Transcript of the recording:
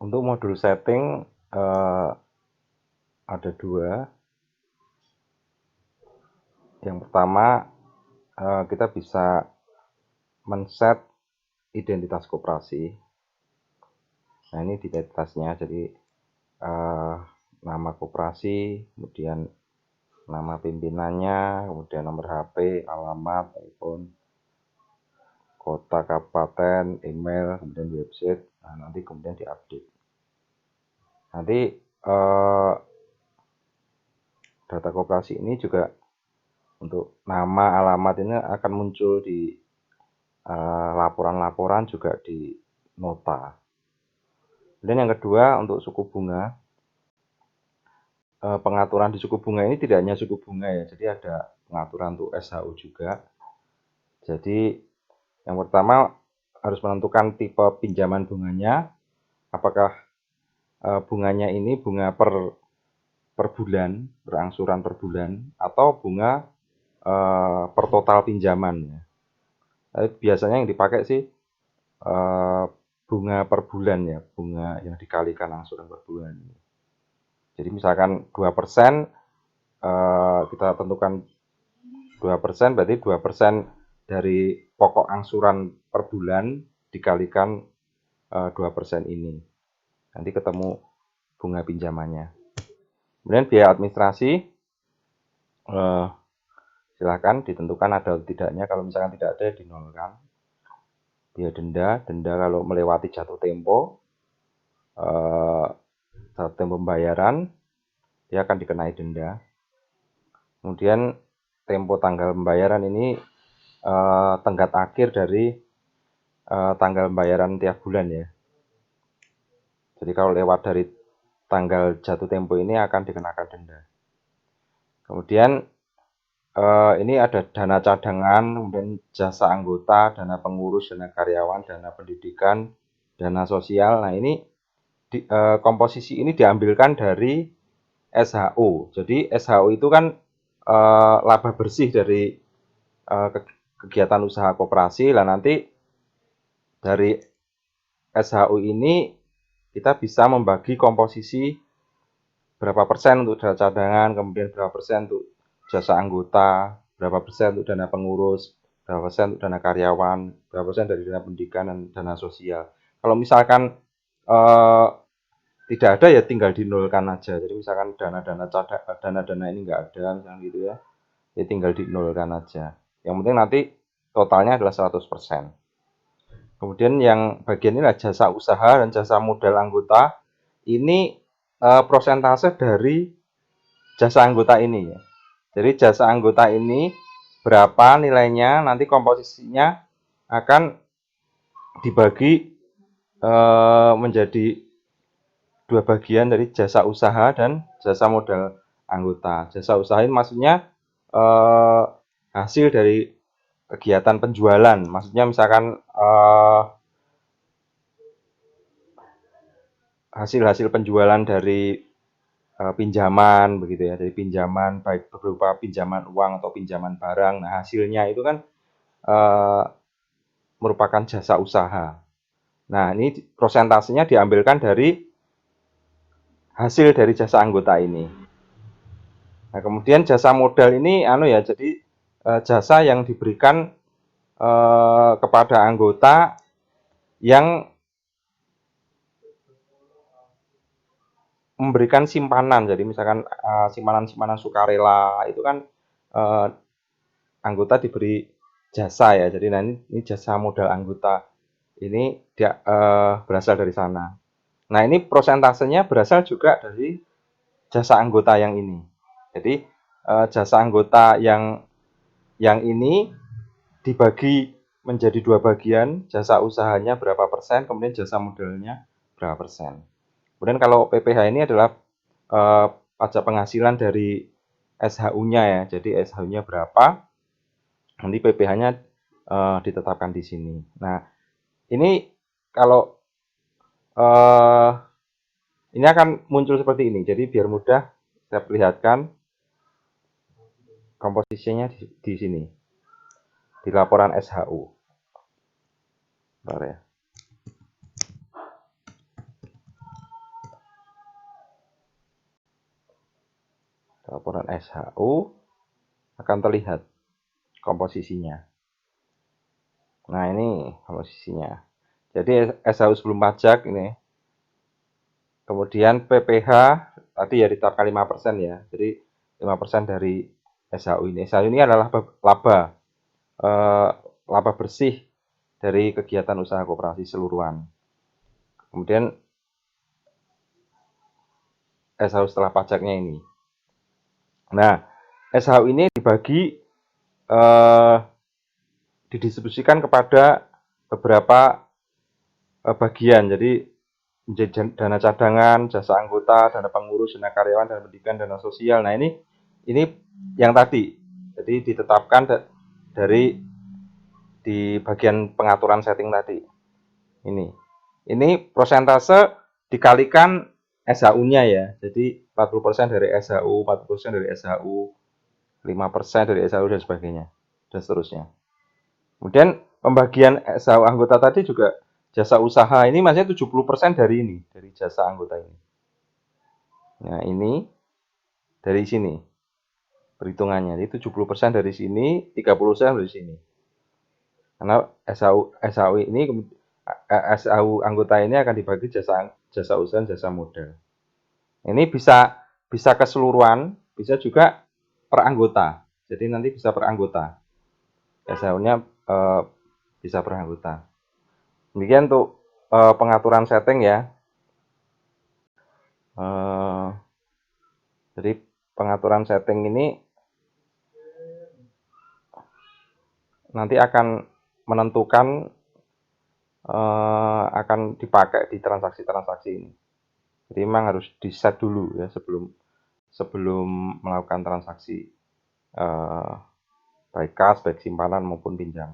Untuk modul setting ada dua. Yang pertama, kita bisa men-set identitas koperasi. Nah, ini identitasnya, jadi nama koperasi, kemudian nama pimpinannya, kemudian nomor HP, alamat, telepon, kota, kabupaten, email, kemudian website. Nah, nanti kemudian diupdate. Nanti data koperasi ini juga untuk nama, alamat ini akan muncul di laporan-laporan, juga di nota. Kemudian yang kedua, untuk suku bunga, pengaturan di suku bunga ini tidak hanya suku bunga ya, jadi ada pengaturan untuk SHU juga. Jadi yang pertama harus menentukan tipe pinjaman bunganya, apakah bunganya ini bunga per bulan, berangsuran per bulan, atau bunga per total pinjaman ya. Biasanya yang dipakai sih bunga per bulan ya, bunga yang dikalikan angsuran per bulan. Jadi misalkan 2%, kita tentukan 2%, berarti 2% dari pokok angsuran per bulan dikalikan 2% ini. Nanti ketemu bunga pinjamannya. Kemudian biaya administrasi, silahkan ditentukan ada atau tidaknya. Kalau misalkan tidak ada, dinolkan. Biaya denda kalau melewati jatuh tempo pembayaran, dia akan dikenai denda. Kemudian tempo tanggal pembayaran ini tenggat akhir dari tanggal pembayaran tiap bulan ya. Jadi kalau lewat dari tanggal jatuh tempo ini akan dikenakan denda. Kemudian ini ada dana cadangan, kemudian jasa anggota, dana pengurus, dana karyawan, dana pendidikan, dana sosial. Nah, ini komposisi ini diambilkan dari SHU. Jadi SHU itu kan laba bersih dari kegiatan usaha koperasi. Lah nanti dari SHU ini kita bisa membagi komposisi berapa persen untuk dana cadangan, kemudian berapa persen untuk jasa anggota, berapa persen untuk dana pengurus, berapa persen untuk dana karyawan, berapa persen dari dana pendidikan dan dana sosial. Kalau misalkan tidak ada ya tinggal dinolkan aja. Jadi misalkan dana-dana ini nggak ada misalkan gitu ya, ya tinggal dinolkan aja. Yang penting nanti totalnya adalah 100%. Kemudian yang bagian ini adalah jasa usaha dan jasa modal anggota. Ini prosentase dari jasa anggota ini ya. Jadi jasa anggota ini berapa nilainya, nanti komposisinya akan dibagi menjadi dua bagian dari jasa usaha dan jasa modal anggota. Jasa usaha ini maksudnya hasil dari kegiatan penjualan. Maksudnya misalkan hasil-hasil penjualan dari pinjaman begitu ya, dari pinjaman baik berupa pinjaman uang atau pinjaman barang. Nah, hasilnya itu kan merupakan jasa usaha. Nah, ini prosentasenya diambilkan dari hasil dari jasa anggota ini. Nah, kemudian jasa modal ini jadi jasa yang diberikan kepada anggota yang memberikan simpanan. Jadi misalkan simpanan-simpanan sukarela itu kan anggota diberi jasa ya. Jadi nah ini jasa modal anggota ini dia berasal dari sana. Nah, ini prosentasenya berasal juga dari jasa anggota yang ini. Jadi jasa anggota yang ini dibagi menjadi dua bagian, jasa usahanya berapa persen, kemudian jasa modalnya berapa persen. Kemudian kalau PPh ini adalah pajak penghasilan dari SHU-nya ya. Jadi SHU-nya berapa, nanti PPh-nya ditetapkan di sini. Nah, ini kalau ini akan muncul seperti ini. Jadi biar mudah saya perlihatkan komposisinya di sini. Di laporan SHU. Bentar ya. laporan SHU akan terlihat komposisinya. Nah, ini komposisinya. Jadi SHU sebelum pajak ini. Kemudian PPh tadi ya ditetapkan 5% ya. Jadi 5% dari SHU ini. SHU ini adalah laba bersih dari kegiatan usaha koperasi seluruhan. Kemudian SHU setelah pajaknya ini. Nah, SHU ini dibagi didistribusikan kepada beberapa bagian. Jadi menjadi dana cadangan, jasa anggota, dana pengurus, dana karyawan, dana pendidikan, dana sosial. Nah, ini yang tadi. Jadi ditetapkan dari di bagian pengaturan setting tadi. Ini persentase dikalikan SHU-nya ya. Jadi 40% dari SHU, 40% dari SHU, 5% dari SHU dan sebagainya. Dan seterusnya. Kemudian pembagian SHU anggota tadi juga jasa usaha ini masih 70% dari ini, dari jasa anggota ini. Nah, ini dari sini perhitungannya. Jadi 70% dari sini, 30% dari sini. Karena SHU ini SHU anggota ini akan dibagi jasa usaha, jasa modal. Ini bisa keseluruhan, bisa juga per anggota. Jadi nanti bisa per anggota. SHU-nya bisa per anggota. Demikian untuk pengaturan setting ya. Jadi pengaturan setting ini nanti akan menentukan akan dipakai di transaksi-transaksi ini. Jadi memang harus di set dulu ya sebelum melakukan transaksi baik kas, baik simpanan maupun pinjaman.